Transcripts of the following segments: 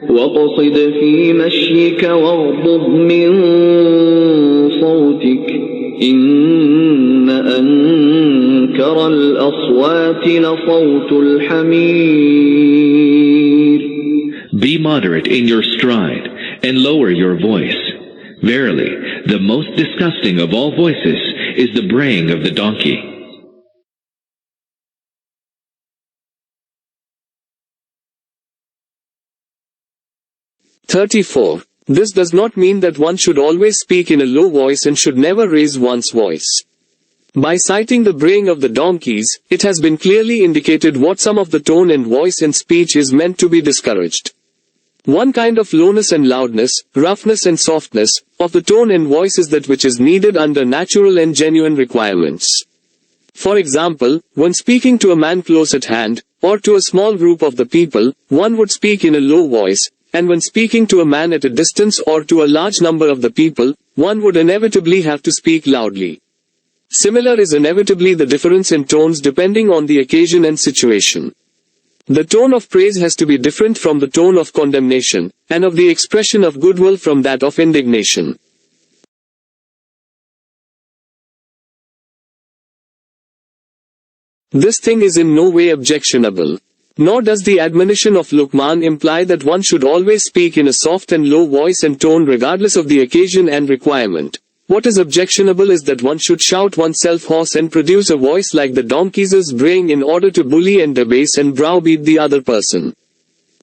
وَاقْصِدْ فِي مَشْيِكَ وَاغْضُضْ مِنْ صَوْتِكَ إِنَّ أَنْكَرَ الْأَصْوَاتِ لَصَوْتُ الْحَمِيرِ. Be moderate in your stride, and lower your voice. Verily, the most disgusting of all voices is the braying of the donkey. (34) This does not mean that one should always speak in a low voice and should never raise one's voice. By citing the braying of the donkeys, it has been clearly indicated what some of the tone and voice in speech is meant to be discouraged. One kind of lowness and loudness, roughness and softness, of the tone and voice is that which is needed under natural and genuine requirements. For example, when speaking to a man close at hand, or to a small group of the people, one would speak in a low voice, and when speaking to a man at a distance or to a large number of the people, one would inevitably have to speak loudly. Similar is inevitably the difference in tones depending on the occasion and situation. The tone of praise has to be different from the tone of condemnation, and of the expression of goodwill from that of indignation. This thing is in no way objectionable. Nor does the admonition of Luqman imply that one should always speak in a soft and low voice and tone regardless of the occasion and requirement. What is objectionable is that one should shout oneself hoarse and produce a voice like the donkey's braying in order to bully and debase and browbeat the other person.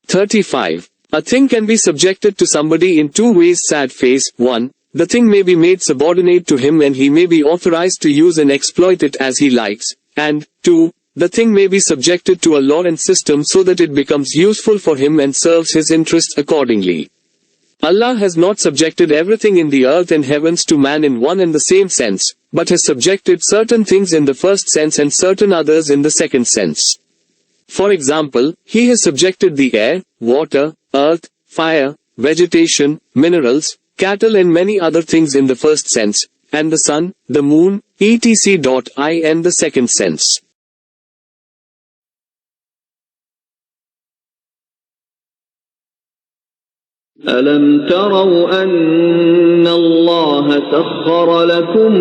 35. A thing can be subjected to somebody in two ways. Sad face. 1. The thing may be made subordinate to him and he may be authorized to use and exploit it as he likes. And 2. The thing may be subjected to a law and system so that it becomes useful for him and serves his interests accordingly. Allah has not subjected everything in the earth and heavens to man in one and the same sense, but has subjected certain things in the first sense and certain others in the second sense. For example, He has subjected the air, water, earth, fire, vegetation, minerals, cattle and many other things in the first sense, and the sun, the moon, etc. in the second sense. أَلَمْ تَرَوْا أَنَّ اللَّهَ سَخَّرَ لَكُم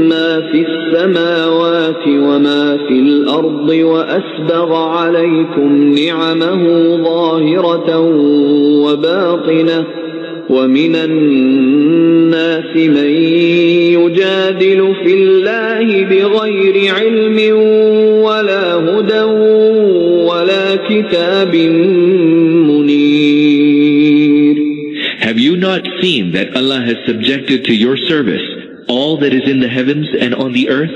مَّا فِي السَّمَاوَاتِ وَمَا فِي الْأَرْضِ وَأَسْبَغَ عَلَيْكُمْ نِعَمَهُ ظَاهِرَةً وَبَاطِنَةً وَمِنَ النَّاسِ مَن يُجَادِلُ فِي اللَّهِ بِغَيْرِ عِلْمٍ وَلَا هُدًى وَلَا كِتَابٍ مُنِيرٍ. Have you not seen that Allah has subjected to your service all that is in the heavens and on the earth,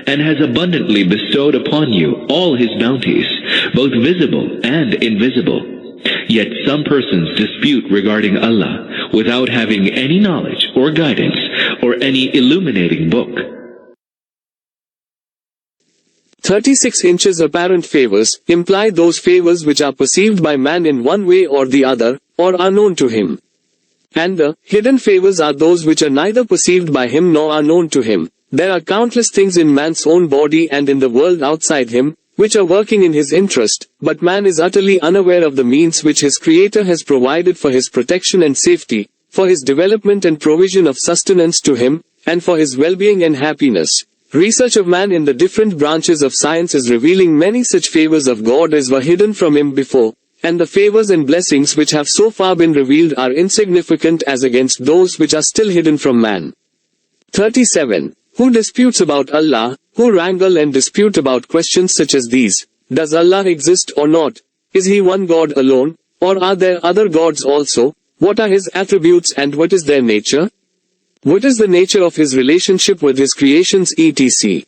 and has abundantly bestowed upon you all His bounties, both visible and invisible? Yet some persons dispute regarding Allah without having any knowledge or guidance or any illuminating book. 36 inches apparent favors imply those favors which are perceived by man in one way or the other, or are known to him. And the hidden favors are those which are neither perceived by him nor are known to him. There are countless things in man's own body and in the world outside him, which are working in his interest, but man is utterly unaware of the means which his Creator has provided for his protection and safety, for his development and provision of sustenance to him, and for his well-being and happiness. Research of man in the different branches of science is revealing many such favors of God as were hidden from him before, and the favors and blessings which have so far been revealed are insignificant as against those which are still hidden from man. 37. Who disputes about Allah, who wrangle and dispute about questions such as these? Does Allah exist or not? Is He one God alone, or are there other gods also? What are His attributes and what is their nature? What is the nature of His relationship with His creations etc.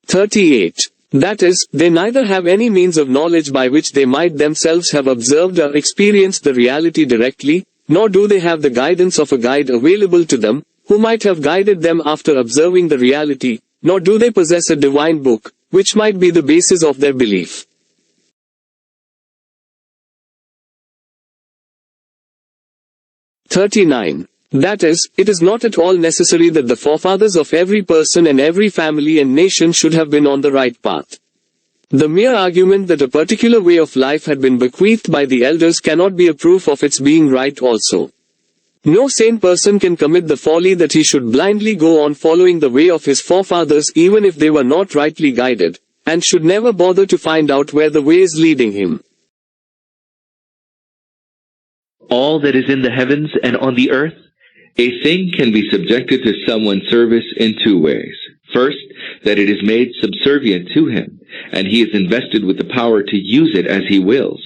38. That is, they neither have any means of knowledge by which they might themselves have observed or experienced the reality directly, nor do they have the guidance of a guide available to them, who might have guided them after observing the reality, nor do they possess a divine book, which might be the basis of their belief. 39. That is, it is not at all necessary that the forefathers of every person and every family and nation should have been on the right path. The mere argument that a particular way of life had been bequeathed by the elders cannot be a proof of its being right also. No sane person can commit the folly that he should blindly go on following the way of his forefathers even if they were not rightly guided, and should never bother to find out where the way is leading him. All that is in the heavens and on the earth, a thing can be subjected to someone's service in two ways. First, that it is made subservient to him, and he is invested with the power to use it as he wills.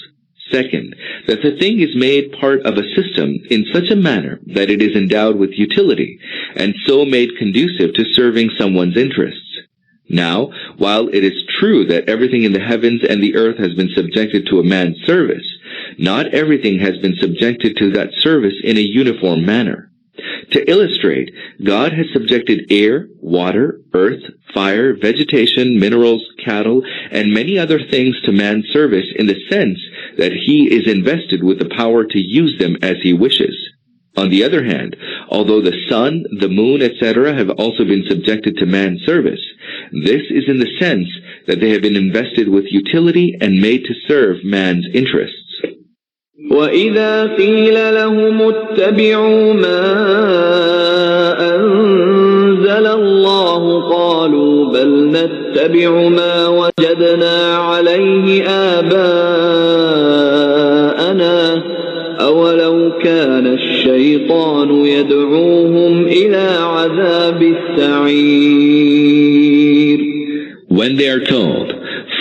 Second, that the thing is made part of a system in such a manner that it is endowed with utility, and so made conducive to serving someone's interests. Now, while it is true that everything in the heavens and the earth has been subjected to a man's service, not everything has been subjected to that service in a uniform manner. To illustrate, God has subjected air, water, earth, fire, vegetation, minerals, cattle, and many other things to man's service in the sense that he is invested with the power to use them as he wishes. On the other hand, although the sun, the moon, etc. have also been subjected to man's service, this is in the sense that they have been invested with utility and made to serve man's interests. وَإِذَا قِيلَ لَهُمُ اتَّبِعُوا مَا أَنزَلَ اللَّهُ قَالُوا بَلْ نَتَّبِعُ مَا وَجَدْنَا عَلَيْهِ آبَاءَنَا أَوَلَوْ كَانَ الشَّيْطَانُ يَدْعُوهُمْ إِلَى عَذَابِ السَّعِيرِ. When they are told,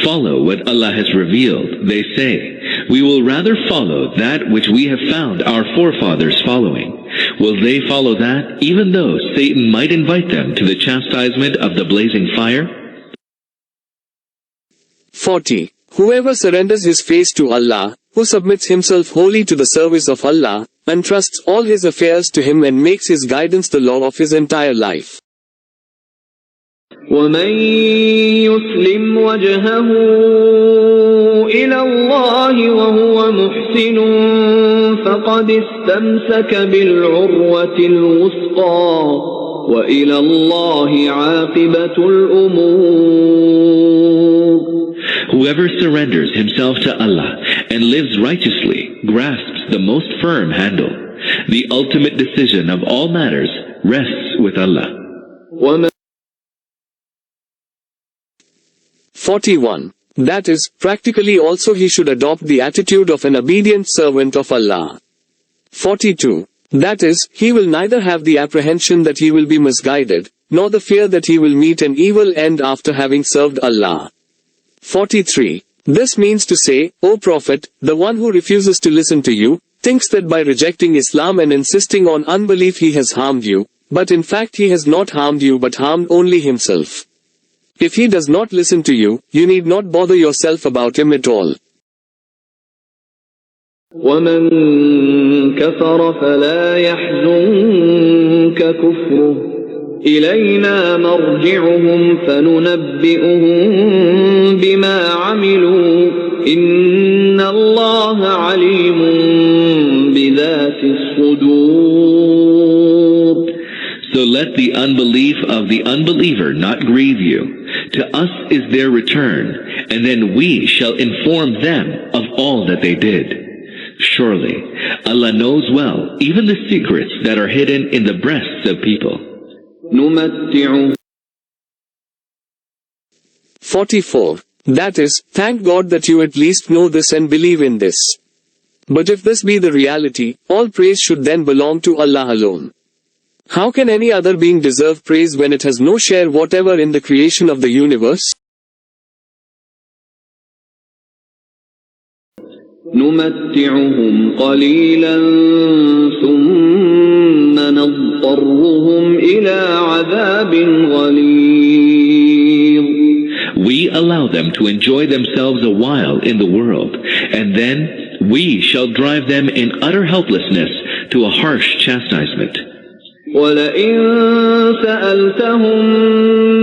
follow what Allah has revealed, they say, we will rather follow that which we have found our forefathers following. Will they follow that, even though Satan might invite them to the chastisement of the blazing fire? 40. Whoever surrenders his face to Allah, who submits himself wholly to the service of Allah, and trusts all his affairs to him and makes his guidance the law of his entire life. وَمَن يُسْلِمْ وَجْهَهُ إِلَى اللَّهِ وَهُوَ مُحْسِنٌ فَقَدِ اسْتَمْسَكَ بِالْعُرْوَةِ الْوُثْقَى وَإِلَى اللَّهِ عَاقِبَةُ الْأُمُورِ. Whoever surrenders himself to Allah and lives righteously grasps the most firm handle. The ultimate decision of all matters rests with Allah. 41. That is, practically also he should adopt the attitude of an obedient servant of Allah. 42. That is, he will neither have the apprehension that he will be misguided, nor the fear that he will meet an evil end after having served Allah. 43. This means to say, O Prophet, the one who refuses to listen to you, thinks that by rejecting Islam and insisting on unbelief he has harmed you, but in fact he has not harmed you but harmed only himself. If he does not listen to you, you need not bother yourself about him at all. وَمَن كَفَرَ فَلَا يَحْزُنكَ كُفْرُهُ إِلَيْنَا مَرْجِعُهُمْ فَنُنَبِّئُهُم بِمَا عَمِلُوا إِنَّ اللَّهَ عَلِيمٌ بِذَاتِ الصُّدُورِ. So let the unbelief of the unbeliever not grieve you. To us is their return, and then we shall inform them of all that they did. Surely, Allah knows well even the secrets that are hidden in the breasts of people. 44. That is, thank God that you at least know this and believe in this. But if this be the reality, all praise should then belong to Allah alone. How can any other being deserve praise when it has no share whatever in the creation of the universe? نُمَتِّعُهُمْ قَلِيلًا ثُمَّ نَضْطَرُّهُمْ إِلَى عَذَابٍ غَلِيظٍ. We allow them to enjoy themselves a while in the world, and then we shall drive them in utter helplessness to a harsh chastisement. وَلَئِن سَأَلْتَهُم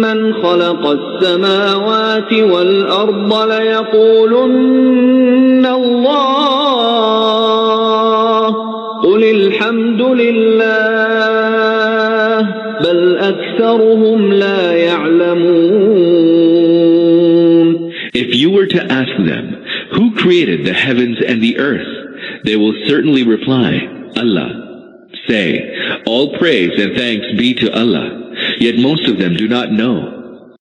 مَّنْ خَلَقَ السَّمَاوَاتِ وَالْأَرْضَ لَيَقُولُنَّ اللَّهُ قُلِ الْحَمْدُ لِلَّهِ بَلْ أَكْثَرُهُمْ لَا يَعْلَمُونَ. If you created the heavens and the earth? They will certainly reply, Allah. Say, all praise and thanks be to Allah, yet most of them do not know.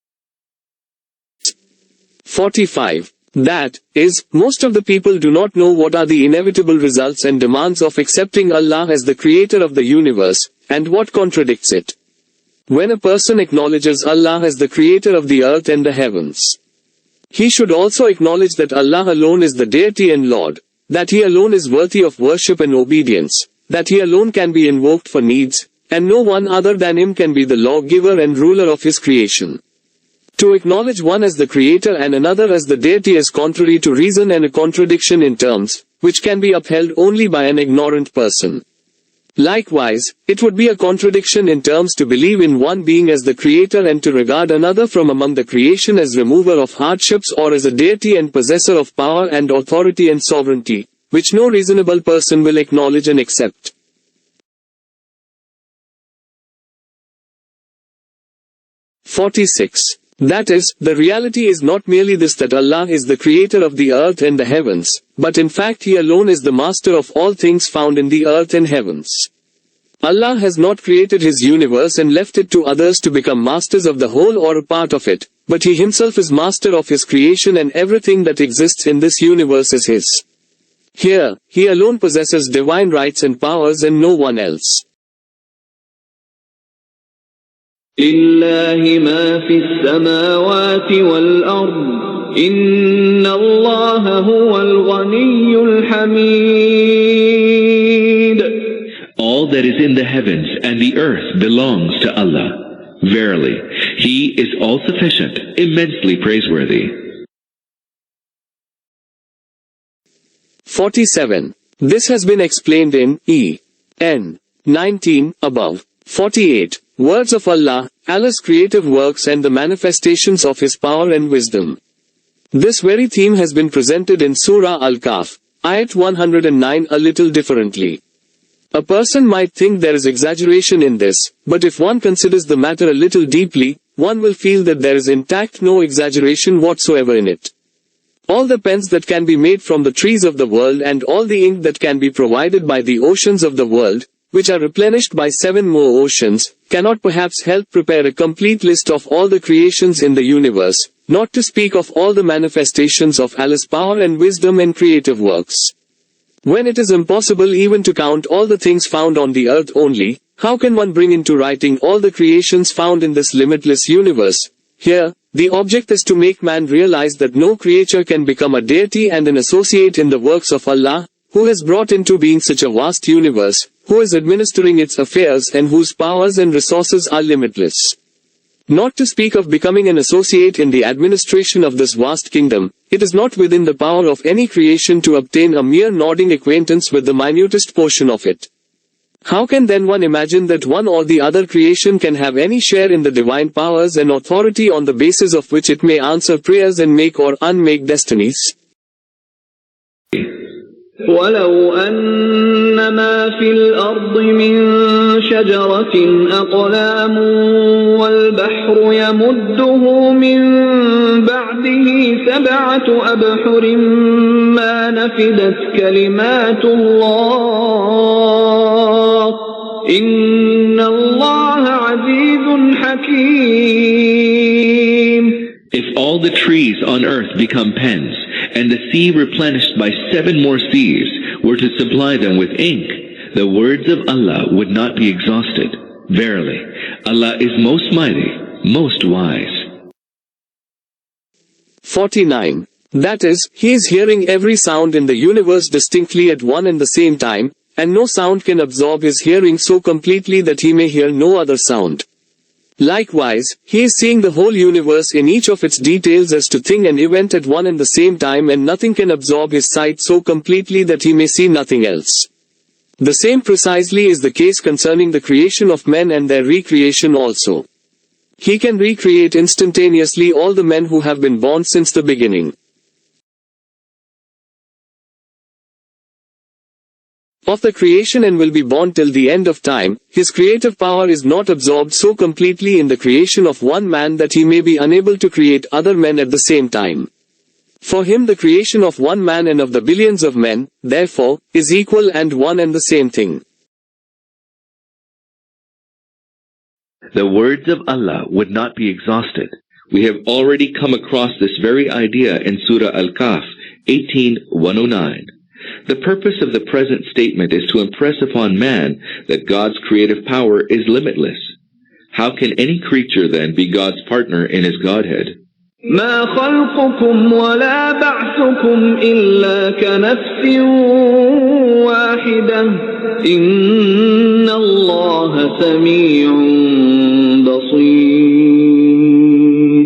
45. That is, most of the people do not know what are the inevitable results and demands of accepting Allah as the creator of the universe, and what contradicts it. When a person acknowledges Allah as the creator of the earth and the heavens, he should also acknowledge that Allah alone is the deity and Lord, that He alone is worthy of worship and obedience, that He alone can be invoked for needs, and no one other than Him can be the lawgiver and ruler of His creation. To acknowledge one as the creator and another as the deity is contrary to reason and a contradiction in terms, which can be upheld only by an ignorant person. Likewise, it would be a contradiction in terms to believe in one being as the creator and to regard another from among the creation as remover of hardships or as a deity and possessor of power and authority and sovereignty, which no reasonable person will acknowledge and accept. 46. That is, the reality is not merely this that Allah is the creator of the earth and the heavens, but in fact He alone is the master of all things found in the earth and heavens. Allah has not created His universe and left it to others to become masters of the whole or a part of it, but He Himself is master of His creation and everything that exists in this universe is His. Here, He alone possesses divine rights and powers and no one else. لله ما في السماوات والأرض إن الله هو الغني الحميد. All that is in the heavens and the earth belongs to Allah. Verily, He is all-sufficient, immensely praiseworthy. 47. This has been explained in E.N. 19, above. 48. Words of Allah, Allah's creative works and the manifestations of His power and wisdom. This very theme has been presented in Surah Al-Kahf, Ayat 109 a little differently. A person might think there is exaggeration in this, but if one considers the matter a little deeply, one will feel that there is intact no exaggeration whatsoever in it. All the pens that can be made from the trees of the world and all the ink that can be provided by the oceans of the world, which are replenished by 7 more oceans, cannot perhaps help prepare a complete list of all the creations in the universe, not to speak of all the manifestations of Allah's power and wisdom and creative works. When it is impossible even to count all the things found on the earth only, how can one bring into writing all the creations found in this limitless universe? Here, the object is to make man realize that no creature can become a deity and an associate in the works of Allah, who has brought into being such a vast universe, who is administering its affairs and whose powers and resources are limitless. Not to speak of becoming an associate in the administration of this vast kingdom, it is not within the power of any creation to obtain a mere nodding acquaintance with the minutest portion of it. How can then one imagine that one or the other creation can have any share in the divine powers and authority on the basis of which it may answer prayers and make or unmake destinies? ولو أن ما في الأرض من شجرة أقلام والبحر يمده من بعده 7 أبحر ما نفدت كلمات الله إن الله عزيز حكيم. If all the trees on earth become pens, and the sea replenished by 7 more seas were to supply them with ink, the words of Allah would not be exhausted. Verily, Allah is most mighty, most wise. 49. That is, He is hearing every sound in the universe distinctly at one and the same time, and no sound can absorb His hearing so completely that He may hear no other sound. Likewise, He is seeing the whole universe in each of its details as to thing and event at one and the same time, and nothing can absorb His sight so completely that He may see nothing else. The same precisely is the case concerning the creation of men and their recreation also. He can recreate instantaneously all the men who have been born since the beginning of the creation and will be born till the end of time. His creative power is not absorbed so completely in the creation of one man that he may be unable to create other men at the same time. For him the creation of one man and of the billions of men, therefore, is equal and one and the same thing. The words of Allah would not be exhausted. We have already come across this very idea in Surah Al-Kahf 18:109. The purpose of the present statement is to impress upon man that God's creative power is limitless. How can any creature then be God's partner in his Godhead? ما خلقكم ولا بعثكم إلا كنفس واحدة إن الله سميع بصير.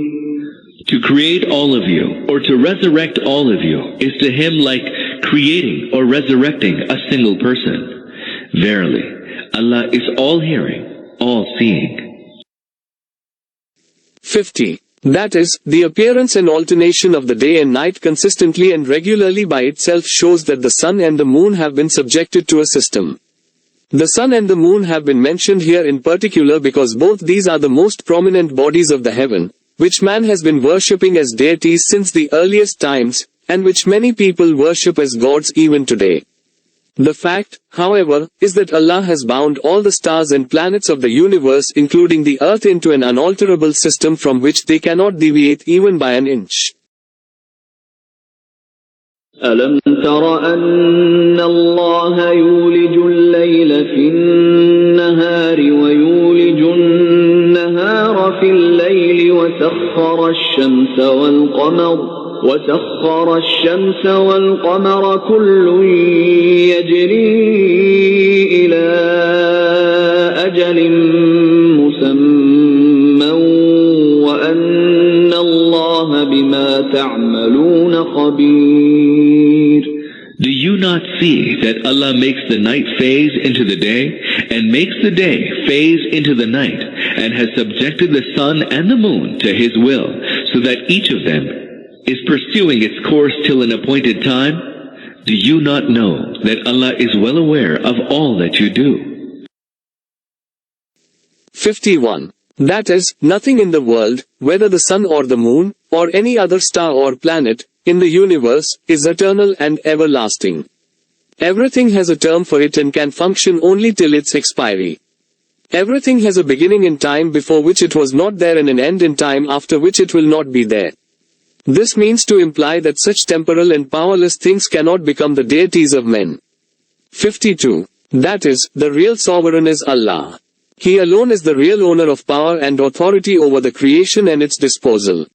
To create all of you, or to resurrect all of you, is to him like creating or resurrecting a single person. Verily, Allah is all-hearing, all-seeing. 50. That is, the appearance and alternation of the day and night consistently and regularly by itself shows that the sun and the moon have been subjected to a system. The sun and the moon have been mentioned here in particular because both these are the most prominent bodies of the heaven, which man has been worshipping as deities since the earliest times, and which many people worship as gods even today. The fact, however, is that Allah has bound all the stars and planets of the universe including the earth into an unalterable system from which they cannot deviate even by an inch. ألم تر أن الله يولج الليل في النهار ويولج النهار في الليل وسخر الشمس والقمر كل يجري إلى أجل مسمى وأن الله بما تعملون خبير. Do you not see that Allah makes the night phase into the day, and makes the day phase into the night, and has subjected the sun and the moon to His will, so that each of them is pursuing its course till an appointed time? Do you not know that Allah is well aware of all that you do? 51. That is, nothing in the world, whether the sun or the moon, or any other star or planet, in the universe, is eternal and everlasting. Everything has a term for it and can function only till its expiry. Everything has a beginning in time before which it was not there and an end in time after which it will not be there. This means to imply that such temporal and powerless things cannot become the deities of men. 52. That is, the real sovereign is Allah. He alone is the real owner of power and authority over the creation and its disposal.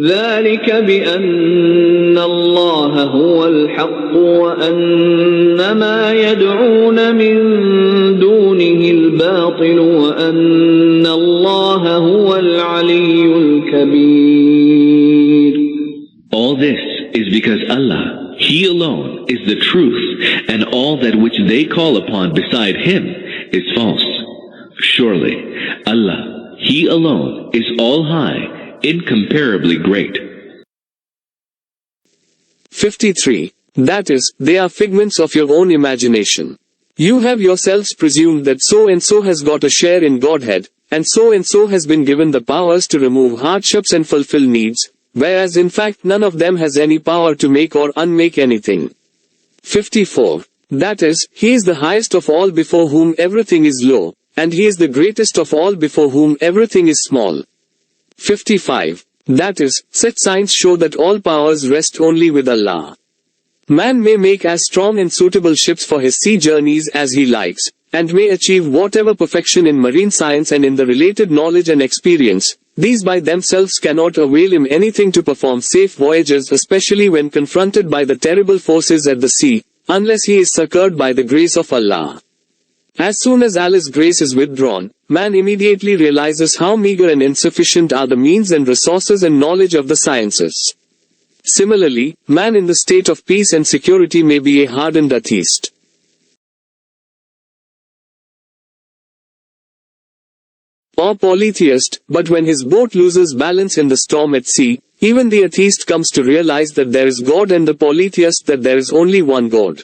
ذلك بأن الله هو الحق وأن ما يدعون من دونه الباطل وأن الله هو العلي الكبير. All this is because Allah, He alone, is the truth, and all that which they call upon beside Him is false. Surely, Allah, He alone, is all high, incomparably great. 53. That is, they are figments of your own imagination. You have yourselves presumed that so and so has got a share in Godhead, and so has been given the powers to remove hardships and fulfill needs, whereas in fact none of them has any power to make or unmake anything. 54. That is, He is the highest of all before whom everything is low, and He is the greatest of all before whom everything is small. 55. That is, such signs show that all powers rest only with Allah. Man may make as strong and suitable ships for his sea journeys as he likes, and may achieve whatever perfection in marine science and in the related knowledge and experience. These by themselves cannot avail him anything to perform safe voyages, especially when confronted by the terrible forces at the sea, unless he is succored by the grace of Allah. As soon as Allah's grace is withdrawn, man immediately realizes how meager and insufficient are the means and resources and knowledge of the sciences. Similarly, man in the state of peace and security may be a hardened atheist. Or polytheist, but when his boat loses balance in the storm at sea, even the atheist comes to realize that there is God and the polytheist that there is only one God.